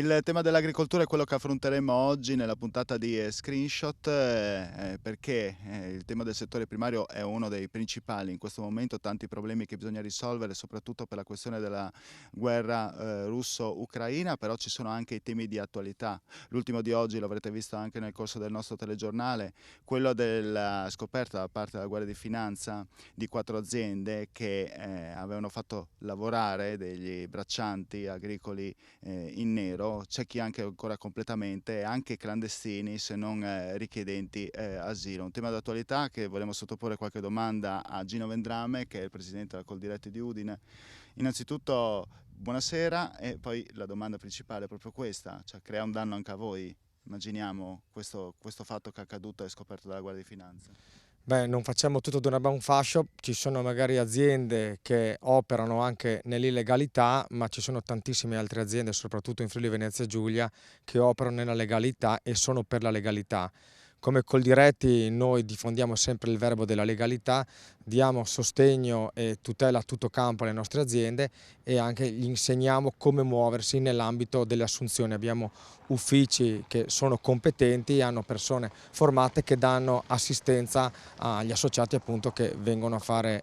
Il tema dell'agricoltura è quello che affronteremo oggi nella puntata di Screenshot, perché il tema del settore primario è uno dei principali in questo momento, tanti problemi che bisogna risolvere, soprattutto per la questione della guerra russo-ucraina, però ci sono anche i temi di attualità. L'ultimo di oggi, l'avrete visto anche nel corso del nostro telegiornale, quello della scoperta da parte della Guardia di Finanza di 4 aziende che avevano fatto lavorare degli braccianti agricoli in nero, c'è chi anche ancora completamente, anche clandestini se non richiedenti asilo. Un tema d'attualità che vogliamo sottoporre qualche domanda a Gino Vendrame, che è il presidente della Coldiretti di Udine. Innanzitutto buonasera, e poi la domanda principale è proprio questa, cioè crea un danno anche a voi? Immaginiamo questo fatto che è accaduto e scoperto dalla Guardia di Finanza. Beh, non facciamo tutto d'un un fascio, ci sono magari aziende che operano anche nell'illegalità, ma ci sono tantissime altre aziende, soprattutto in Friuli Venezia Giulia, che operano nella legalità e sono per la legalità. Come Coldiretti noi diffondiamo sempre il verbo della legalità, diamo sostegno e tutela a tutto campo alle nostre aziende e anche gli insegniamo come muoversi nell'ambito delle assunzioni. Abbiamo uffici che sono competenti, hanno persone formate che danno assistenza agli associati appunto che vengono a fare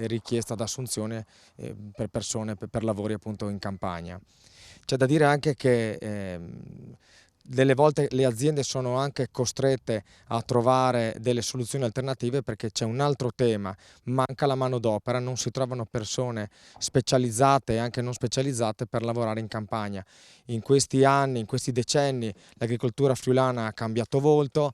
richiesta d'assunzione per persone, per lavori appunto in campagna. C'è da dire anche che delle volte le aziende sono anche costrette a trovare delle soluzioni alternative perché c'è un altro tema, manca la manodopera, non si trovano persone specializzate e anche non specializzate per lavorare in campagna. In questi anni, in questi decenni, l'agricoltura friulana ha cambiato volto,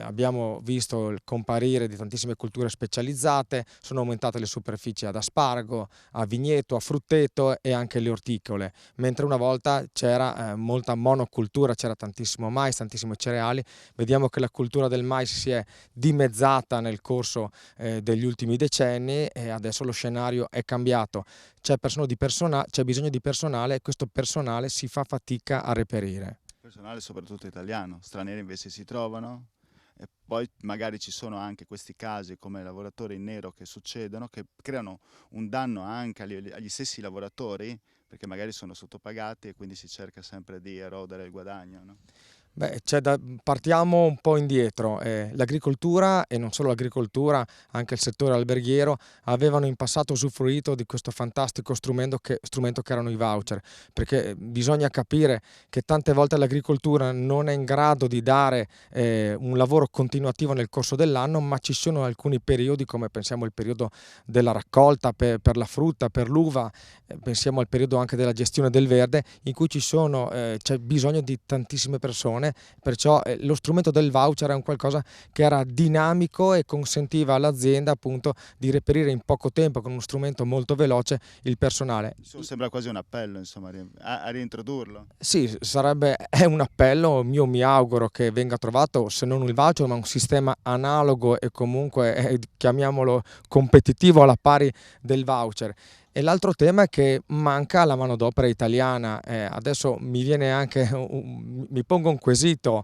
abbiamo visto il comparire di tantissime culture specializzate, sono aumentate le superfici ad aspargo, a vigneto, a frutteto e anche le orticole, mentre una volta c'era molta monocultura, c'era tantissimo mais, tantissimi cereali. Vediamo che la cultura del mais si è dimezzata nel corso degli ultimi decenni e adesso lo scenario è cambiato. C'è bisogno di personale e questo personale si fa fatica a reperire. Personale soprattutto italiano, stranieri invece si trovano. E poi magari ci sono anche questi casi come lavoratori in nero che succedono, che creano un danno anche agli stessi lavoratori, perché magari sono sottopagati e quindi si cerca sempre di erodere il guadagno, no? Beh, partiamo un po' indietro. L'agricoltura e non solo l'agricoltura, anche il settore alberghiero avevano in passato usufruito di questo fantastico strumento che erano i voucher, perché bisogna capire che tante volte l'agricoltura non è in grado di dare un lavoro continuativo nel corso dell'anno, ma ci sono alcuni periodi, come pensiamo al periodo della raccolta per la frutta, per l'uva, pensiamo al periodo anche della gestione del verde, in cui c'è bisogno di tantissime persone, perciò lo strumento del voucher è un qualcosa che era dinamico e consentiva all'azienda appunto di reperire in poco tempo con uno strumento molto veloce il personale. Sembra quasi un appello, insomma, a riintrodurlo. Sì, è un appello, io mi auguro che venga trovato, se non il voucher, ma un sistema analogo e comunque, chiamiamolo competitivo alla pari del voucher. E l'altro tema è che manca la manodopera italiana. Adesso mi pongo un quesito,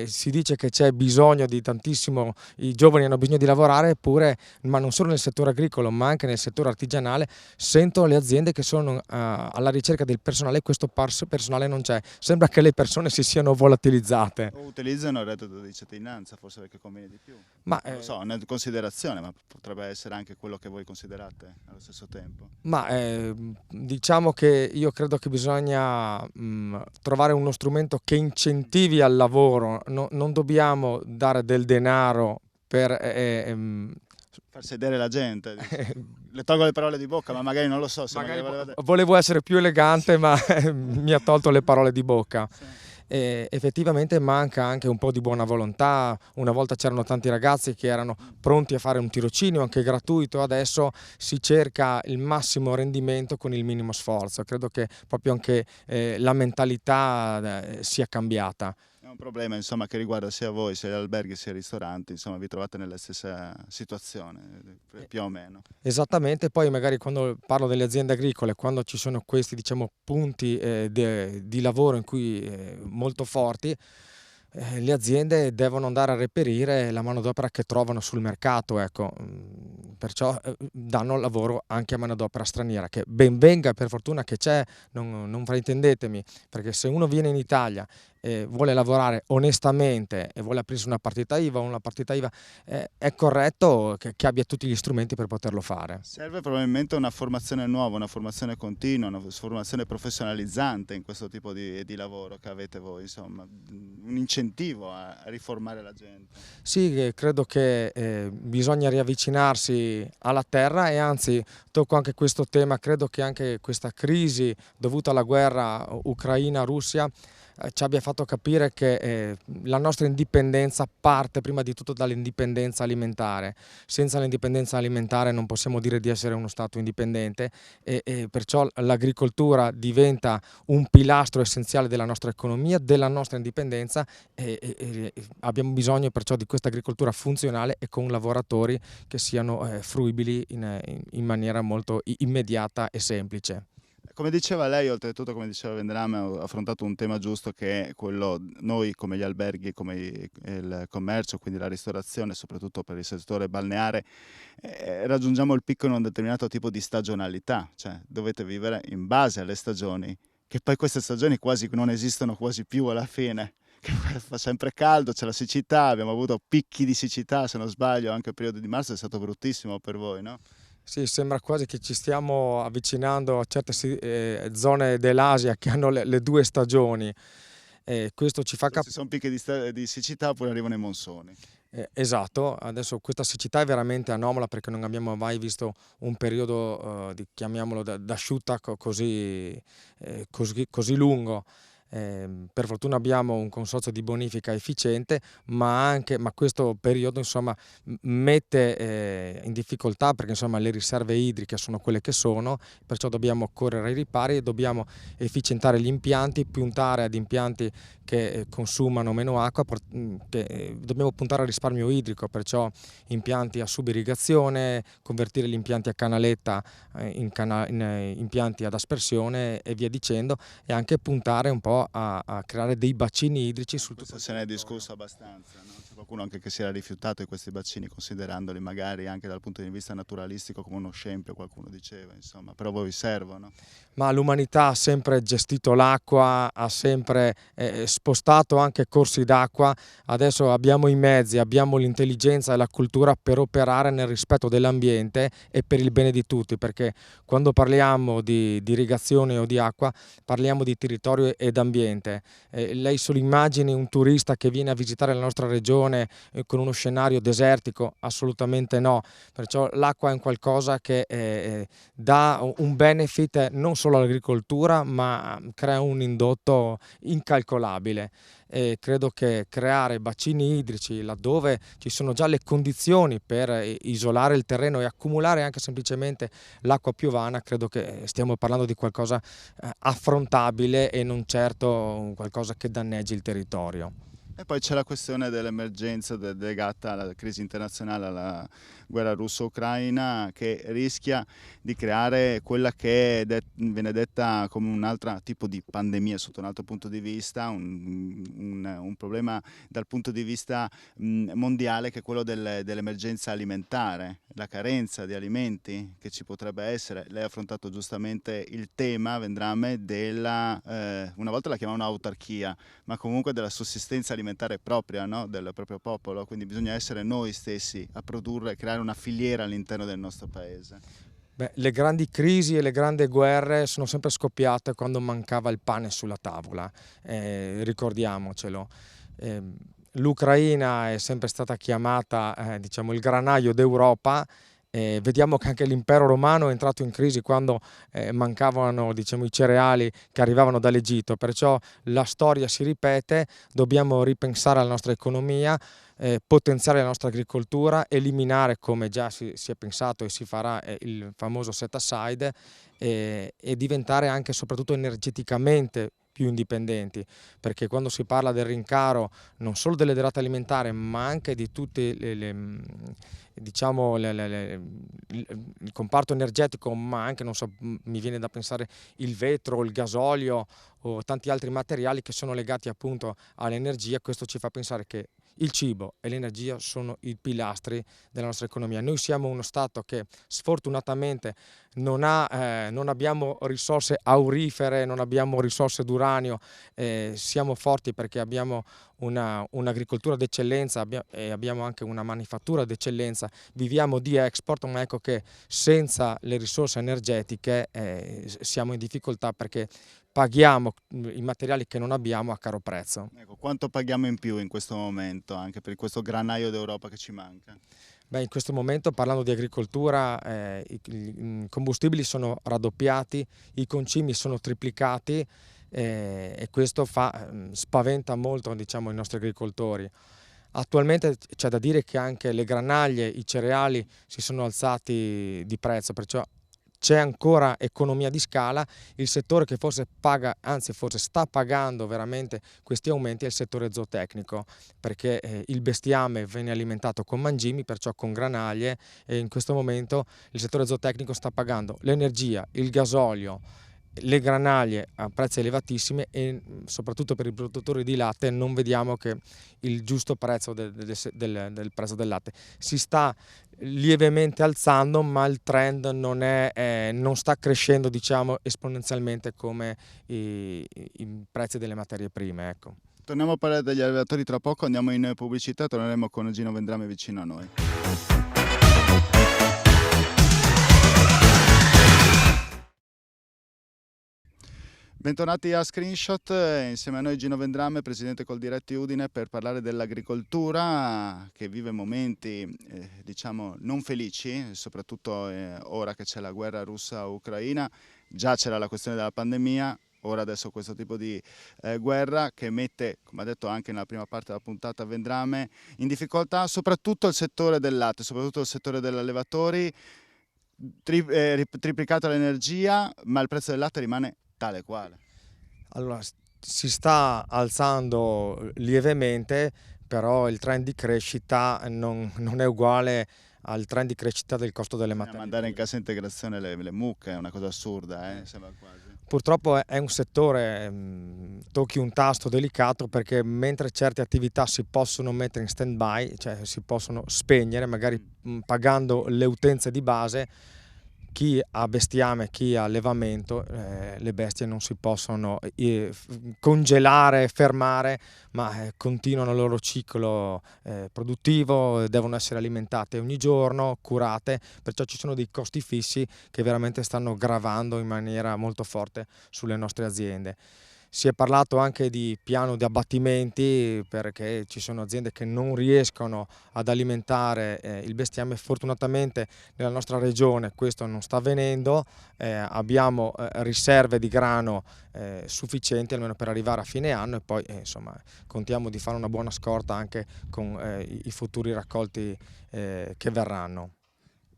si dice che c'è bisogno di tantissimo, i giovani hanno bisogno di lavorare, eppure, ma non solo nel settore agricolo, ma anche nel settore artigianale, sento le aziende che sono alla ricerca del personale e questo personale non c'è. Sembra che le persone si siano volatilizzate. O utilizzano il reddito di cittadinanza, forse perché conviene di più. Ma, Non lo so, è una considerazione, ma potrebbe essere anche quello che voi considerate allo stesso tempo. diciamo che io credo che bisogna trovare uno strumento che incentivi al lavoro, non dobbiamo dare del denaro per Far sedere la gente, dici. Le tolgo le parole di bocca, ma magari non lo so se magari voleva... volevo essere più elegante, ma mi ha tolto le parole di bocca. Sì. E effettivamente manca anche un po' di buona volontà. Una volta c'erano tanti ragazzi che erano pronti a fare un tirocinio anche gratuito, adesso si cerca il massimo rendimento con il minimo sforzo. Credo che proprio anche la mentalità sia cambiata. È un problema, insomma, che riguarda sia voi, sia gli alberghi, sia i ristoranti, insomma, vi trovate nella stessa situazione, più o meno. Esattamente, poi magari quando parlo delle aziende agricole, quando ci sono questi diciamo, punti di lavoro in cui, molto forti, le aziende devono andare a reperire la manodopera che trovano sul mercato, ecco. perciò danno lavoro anche a manodopera straniera, che ben venga, per fortuna che c'è, non fraintendetemi, perché se uno viene in Italia e vuole lavorare onestamente e vuole aprirsi una partita IVA o una partita IVA, è corretto che abbia tutti gli strumenti per poterlo fare. Serve probabilmente una formazione nuova, una formazione continua, una formazione professionalizzante in questo tipo di lavoro che avete voi, insomma, un incentivo a riformare la gente. Sì, credo che bisogna riavvicinarsi alla terra e anzi tocco anche questo tema, credo che anche questa crisi dovuta alla guerra Ucraina-Russia ci abbia fatto capire che la nostra indipendenza parte prima di tutto dall'indipendenza alimentare. Senza l'indipendenza alimentare non possiamo dire di essere uno Stato indipendente e perciò l'agricoltura diventa un pilastro essenziale della nostra economia, della nostra indipendenza e abbiamo bisogno perciò di questa agricoltura funzionale e con lavoratori che siano fruibili in maniera molto immediata e semplice. Come diceva lei, oltretutto, come diceva Vendrame, ha affrontato un tema giusto che è quello, noi come gli alberghi, come il commercio, quindi la ristorazione, soprattutto per il settore balneare, raggiungiamo il picco in un determinato tipo di stagionalità, cioè dovete vivere in base alle stagioni, che poi queste stagioni quasi non esistono quasi più alla fine. Che fa sempre caldo, c'è la siccità, abbiamo avuto picchi di siccità, se non sbaglio, anche il periodo di marzo è stato bruttissimo per voi, no? Sì, sembra quasi che ci stiamo avvicinando a certe zone dell'Asia che hanno le due stagioni. Questo ci fa Cioè, ci sono picchi di siccità oppure arrivano i monsoni. esatto, adesso questa siccità è veramente anomala perché non abbiamo mai visto un periodo, chiamiamolo d'asciutta così lungo. Per fortuna abbiamo un consorzio di bonifica efficiente, ma questo periodo insomma mette in difficoltà perché insomma le riserve idriche sono quelle che sono, perciò dobbiamo correre ai ripari e dobbiamo efficientare gli impianti, puntare ad impianti che consumano meno acqua, dobbiamo puntare al risparmio idrico, perciò impianti a subirrigazione, convertire gli impianti a canaletta in impianti ad aspersione e via dicendo, e anche puntare un po' a creare dei bacini idrici sul tutto Questo il se ne è territorio. discusso abbastanza, no? C'è qualcuno anche che si era rifiutato di questi bacini considerandoli magari anche dal punto di vista naturalistico come uno scempio, qualcuno diceva, insomma, però voi vi servono. Ma l'umanità ha sempre gestito l'acqua, ha sempre spostato anche corsi d'acqua, adesso abbiamo i mezzi, abbiamo l'intelligenza e la cultura per operare nel rispetto dell'ambiente e per il bene di tutti, perché quando parliamo di irrigazione o di acqua parliamo di territorio ed ambiente. Lei solo immagini un turista che viene a visitare la nostra regione con uno scenario desertico? Assolutamente no, perciò l'acqua è un qualcosa che dà un benefit non solo all'agricoltura, ma crea un indotto incalcolabile. E credo che creare bacini idrici laddove ci sono già le condizioni per isolare il terreno e accumulare anche semplicemente l'acqua piovana, credo che stiamo parlando di qualcosa affrontabile e non certo qualcosa che danneggi il territorio. E poi c'è la questione dell'emergenza legata alla crisi internazionale, alla guerra russo-ucraina, che rischia di creare quella che viene detta come un altro tipo di pandemia sotto un altro punto di vista, un problema dal punto di vista mondiale, che è quello dell'emergenza alimentare, la carenza di alimenti che ci potrebbe essere. Lei ha affrontato giustamente il tema, Vendrame, una volta la chiamavano autarchia, ma comunque della sussistenza alimentare propria, no? Del proprio popolo, quindi bisogna essere noi stessi a produrre e creare una filiera all'interno del nostro paese. Beh, le grandi crisi e le grandi guerre sono sempre scoppiate quando mancava il pane sulla tavola, ricordiamocelo. L'Ucraina è sempre stata chiamata diciamo, il granaio d'Europa. Vediamo che anche l'impero romano è entrato in crisi quando mancavano, diciamo, i cereali che arrivavano dall'Egitto, perciò la storia si ripete, dobbiamo ripensare alla nostra economia, potenziare la nostra agricoltura, eliminare, come già si è pensato e si farà, il famoso set aside e diventare anche e soprattutto energeticamente più indipendenti, perché quando si parla del rincaro non solo delle derrate alimentari ma anche di tutte diciamo il comparto energetico, ma anche, non so, mi viene da pensare il vetro, il gasolio o tanti altri materiali che sono legati appunto all'energia. Questo ci fa pensare che il cibo e l'energia sono i pilastri della nostra economia. Noi siamo uno Stato che sfortunatamente non abbiamo risorse aurifere, non abbiamo risorse d'uranio, siamo forti perché abbiamo un'agricoltura d'eccellenza e abbiamo anche una manifattura d'eccellenza, viviamo di export, ma ecco che senza le risorse energetiche siamo in difficoltà perché paghiamo i materiali che non abbiamo a caro prezzo. Ecco, quanto paghiamo in più in questo momento, anche per questo granaio d'Europa che ci manca? Beh, in questo momento, parlando di agricoltura, i combustibili sono raddoppiati, i concimi sono triplicati, e questo spaventa molto, diciamo, i nostri agricoltori. Attualmente c'è da dire che anche le granaglie, i cereali si sono alzati di prezzo, perciò c'è ancora economia di scala. Il settore che forse paga, anzi forse sta pagando veramente questi aumenti è il settore zootecnico, perché il bestiame viene alimentato con mangimi, perciò con granaglie, e in questo momento il settore zootecnico sta pagando l'energia, il gasolio, le granaglie a prezzi elevatissimi e soprattutto per i produttori di latte non vediamo che il giusto prezzo del prezzo del latte si sta lievemente alzando, ma il trend non sta crescendo, diciamo, esponenzialmente come i prezzi delle materie prime, ecco. Torniamo a parlare degli allevatori tra poco, andiamo in pubblicità, torneremo con Gino Vendrame vicino a noi. Bentornati a Screenshot, insieme a noi Gino Vendrame, presidente Coldiretti Udine, per parlare dell'agricoltura che vive momenti diciamo non felici, soprattutto ora che c'è la guerra russa-ucraina. Già c'era la questione della pandemia, ora adesso questo tipo di guerra che mette, come ha detto anche nella prima parte della puntata Vendrame, in difficoltà soprattutto il settore del latte, soprattutto il settore degli allevatori. Triplicata l'energia, ma il prezzo del latte rimane tale quale. Allora, si sta alzando lievemente, però il trend di crescita non è uguale al trend di crescita del costo delle materie Mandare in prime. cassa integrazione le mucche è una cosa assurda, sembra quasi. Purtroppo è un settore, tocchi un tasto delicato, perché mentre certe attività si possono mettere in stand-by, cioè si possono spegnere, magari pagando le utenze di base, chi ha bestiame, chi ha allevamento, le bestie non si possono congelare, fermare, ma continuano il loro ciclo produttivo, devono essere alimentate ogni giorno, curate, perciò ci sono dei costi fissi che veramente stanno gravando in maniera molto forte sulle nostre aziende. Si è parlato anche di piano di abbattimenti, perché ci sono aziende che non riescono ad alimentare il bestiame. Fortunatamente nella nostra regione questo non sta avvenendo, abbiamo riserve di grano sufficienti almeno per arrivare a fine anno, e poi insomma contiamo di fare una buona scorta anche con i futuri raccolti che verranno.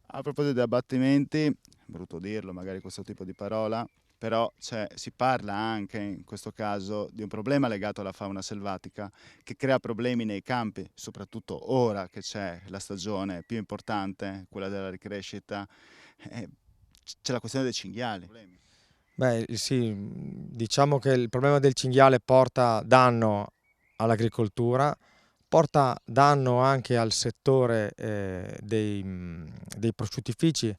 A proposito di abbattimenti, è brutto dirlo magari questo tipo di parola, però si parla anche in questo caso di un problema legato alla fauna selvatica che crea problemi nei campi, soprattutto ora che c'è la stagione più importante, quella della ricrescita, c'è la questione dei cinghiali. Beh, sì, diciamo che il problema del cinghiale porta danno all'agricoltura, porta danno anche al settore dei prosciuttifici,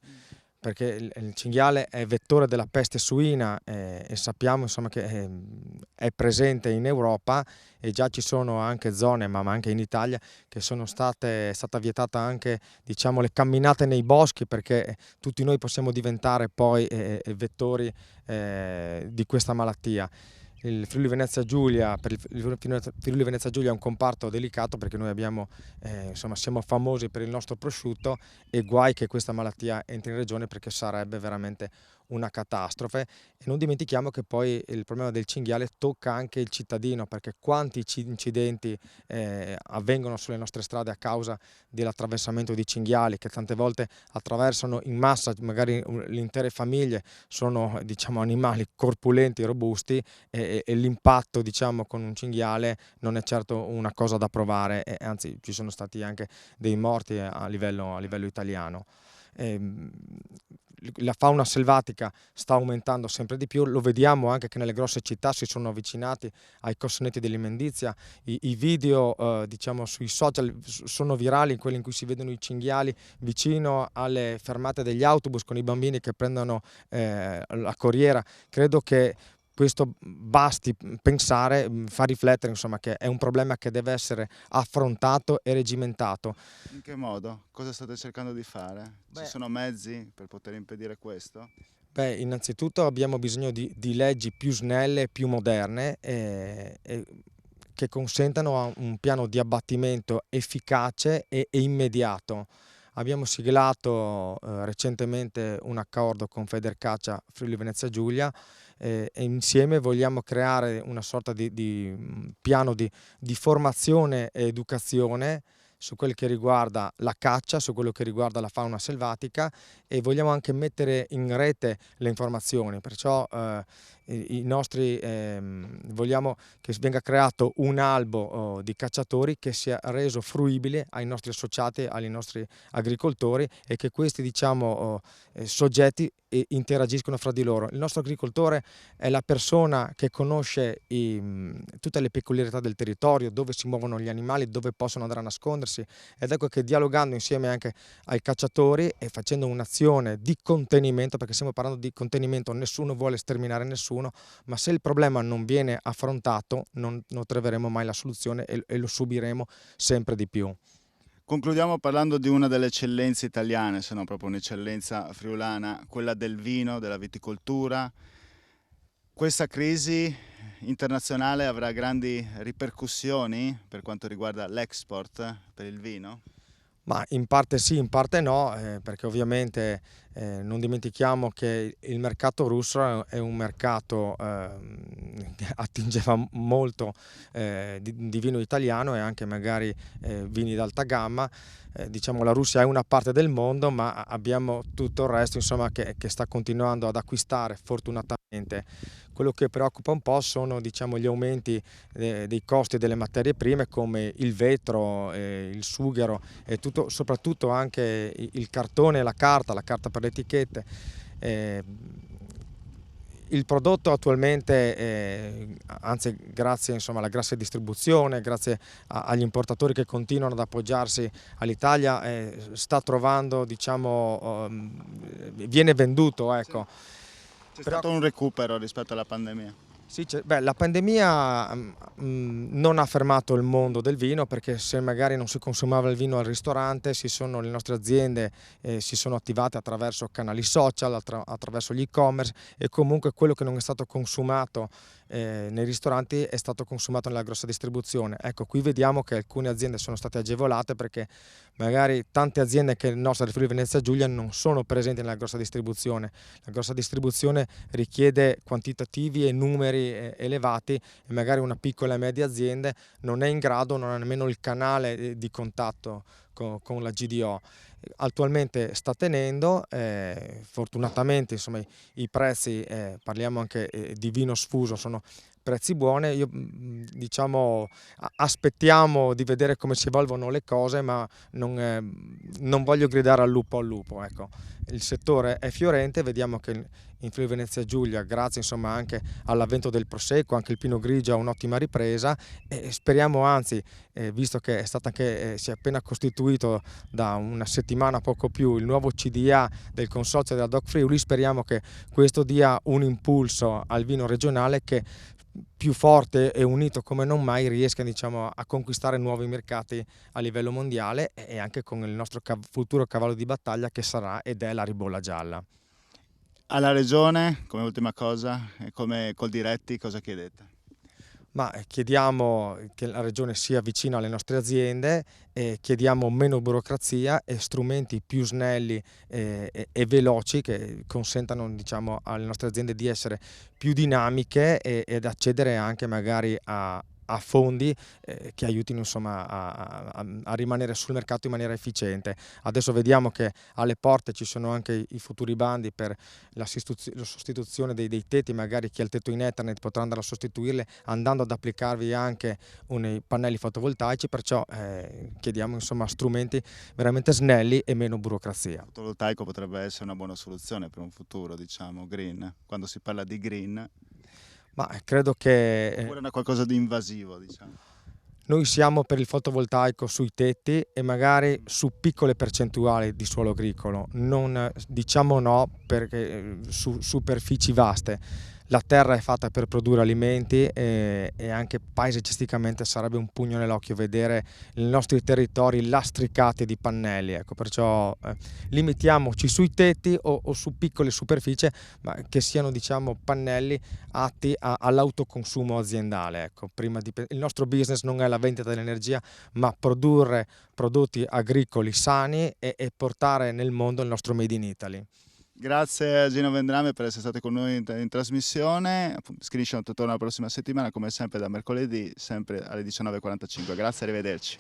perché il cinghiale è vettore della peste suina, e sappiamo insomma che è presente in Europa, e già ci sono anche zone, ma anche in Italia, che è stata vietata anche, diciamo, le camminate nei boschi, perché tutti noi possiamo diventare poi vettori di questa malattia. Il Friuli Venezia Giulia, per il Friuli Venezia Giulia è un comparto delicato, perché noi insomma, siamo famosi per il nostro prosciutto, e guai che questa malattia entri in regione, perché sarebbe veramente una catastrofe. E non dimentichiamo che poi il problema del cinghiale tocca anche il cittadino, perché quanti incidenti avvengono sulle nostre strade a causa dell'attraversamento di cinghiali che tante volte attraversano in massa, magari le intere famiglie, sono diciamo animali corpulenti, robusti, e l'impatto diciamo con un cinghiale non è certo una cosa da provare, e anzi ci sono stati anche dei morti a livello italiano. Ehm, La fauna selvatica sta aumentando sempre di più, lo vediamo anche che nelle grosse città si sono avvicinati ai cossonetti dell'immondizia, i video diciamo sui social sono virali, quelli in cui si vedono i cinghiali vicino alle fermate degli autobus con i bambini che prendono la corriera. Credo che questo basti pensare, fa riflettere insomma che è un problema che deve essere affrontato e regimentato. In che modo? Cosa state cercando di fare? Ci Beh, sono mezzi per poter impedire questo? Beh, innanzitutto abbiamo bisogno di leggi più snelle, più moderne, e che consentano un piano di abbattimento efficace e immediato. Abbiamo siglato recentemente un accordo con Federcaccia Friuli Venezia Giulia, e insieme vogliamo creare una sorta di piano di formazione e educazione su quel che riguarda la caccia, su quello che riguarda la fauna selvatica, e vogliamo anche mettere in rete le informazioni, perciò i nostri, vogliamo che venga creato un albo di cacciatori che sia reso fruibile ai nostri associati, ai nostri agricoltori, e che questi diciamo, soggetti interagiscono fra di loro. Il nostro agricoltore è la persona che conosce tutte le peculiarità del territorio, dove si muovono gli animali, dove possono andare a nascondersi, ed ecco che dialogando insieme anche ai cacciatori e facendo un'azione di contenimento, perché stiamo parlando di contenimento, nessuno vuole sterminare nessuno, ma se il problema non viene affrontato non troveremo mai la soluzione e lo subiremo sempre di più. Concludiamo parlando di una delle eccellenze italiane, se non proprio un'eccellenza friulana, quella del vino, della viticoltura. Questa crisi internazionale avrà grandi ripercussioni per quanto riguarda l'export per il vino? Ma in parte sì, in parte no, perché ovviamente non dimentichiamo che il mercato russo è un mercato che attingeva molto di vino italiano e anche magari vini d'alta gamma. Diciamo la Russia è una parte del mondo, ma abbiamo tutto il resto insomma, che sta continuando ad acquistare fortunatamente. Quello che preoccupa un po' sono diciamo, gli aumenti dei costi delle materie prime come il vetro, il sughero e tutto, soprattutto anche il cartone e la carta per le etichette. Eh, il prodotto attualmente, anzi grazie insomma, alla grassa distribuzione, grazie agli importatori che continuano ad appoggiarsi all'Italia, sta trovando, diciamo, viene venduto, ecco. C'è Però stato un recupero rispetto alla pandemia. sì, la pandemia non ha fermato il mondo del vino, perché se magari non si consumava il vino al ristorante, le nostre aziende si sono attivate attraverso canali social, attraverso gli e-commerce, e comunque quello che non è stato consumato nei ristoranti è stato consumato nella grossa distribuzione. Ecco, qui vediamo che alcune aziende sono state agevolate perché magari tante aziende che il nostro Friuli Venezia Giulia non sono presenti nella grossa distribuzione. La grossa distribuzione richiede quantitativi e numeri elevati, e magari una piccola e media azienda non è in grado, non ha nemmeno il canale di contatto con la GDO. Attualmente sta tenendo, fortunatamente insomma, i prezzi, parliamo anche di vino sfuso, sono prezzi buoni. Io diciamo aspettiamo di vedere come si evolvono le cose, ma non voglio gridare al lupo, ecco. Il settore è fiorente, vediamo che in Friuli Venezia Giulia, grazie insomma anche all'avvento del Prosecco, anche il Pinot Grigio ha un'ottima ripresa, e speriamo anzi, visto che è stato anche, si è appena costituito da una settimana poco più il nuovo CDA del consorzio della Doc Friuli, speriamo che questo dia un impulso al vino regionale che più forte e unito come non mai riesca diciamo, a conquistare nuovi mercati a livello mondiale, e anche con il nostro futuro cavallo di battaglia che sarà ed è la ribolla gialla. Alla Regione, come ultima cosa, e come Coldiretti, cosa chiedete? Ma chiediamo che la regione sia vicina alle nostre aziende, chiediamo meno burocrazia e strumenti più snelli e veloci che consentano, diciamo, alle nostre aziende di essere più dinamiche ed accedere anche magari a fondi che aiutino, insomma, a rimanere sul mercato in maniera efficiente. Adesso vediamo che alle porte ci sono anche i futuri bandi per la sostituzione dei tetti, magari chi ha il tetto in Ethernet potrà andare a sostituirle andando ad applicarvi anche i pannelli fotovoltaici, perciò chiediamo, insomma, strumenti veramente snelli e meno burocrazia. Il fotovoltaico potrebbe essere una buona soluzione per un futuro, diciamo, green. Quando si parla di green, Ma credo che oppure è qualcosa di invasivo, diciamo. noi siamo per il fotovoltaico sui tetti e magari su piccole percentuali di suolo agricolo, non diciamo no perché su superfici vaste. La terra è fatta per produrre alimenti e anche paesaggisticamente sarebbe un pugno nell'occhio vedere i nostri territori lastricati di pannelli, ecco, perciò limitiamoci sui tetti o su piccole superfici, ma che siano, diciamo, pannelli atti all'autoconsumo aziendale, ecco. Il nostro business non è la vendita dell'energia, ma produrre prodotti agricoli sani e portare nel mondo il nostro Made in Italy. Grazie a Gino Vendrame per essere stato con noi in trasmissione. Screenshot torna la prossima settimana, come sempre da mercoledì, sempre alle 19:45. Grazie, arrivederci.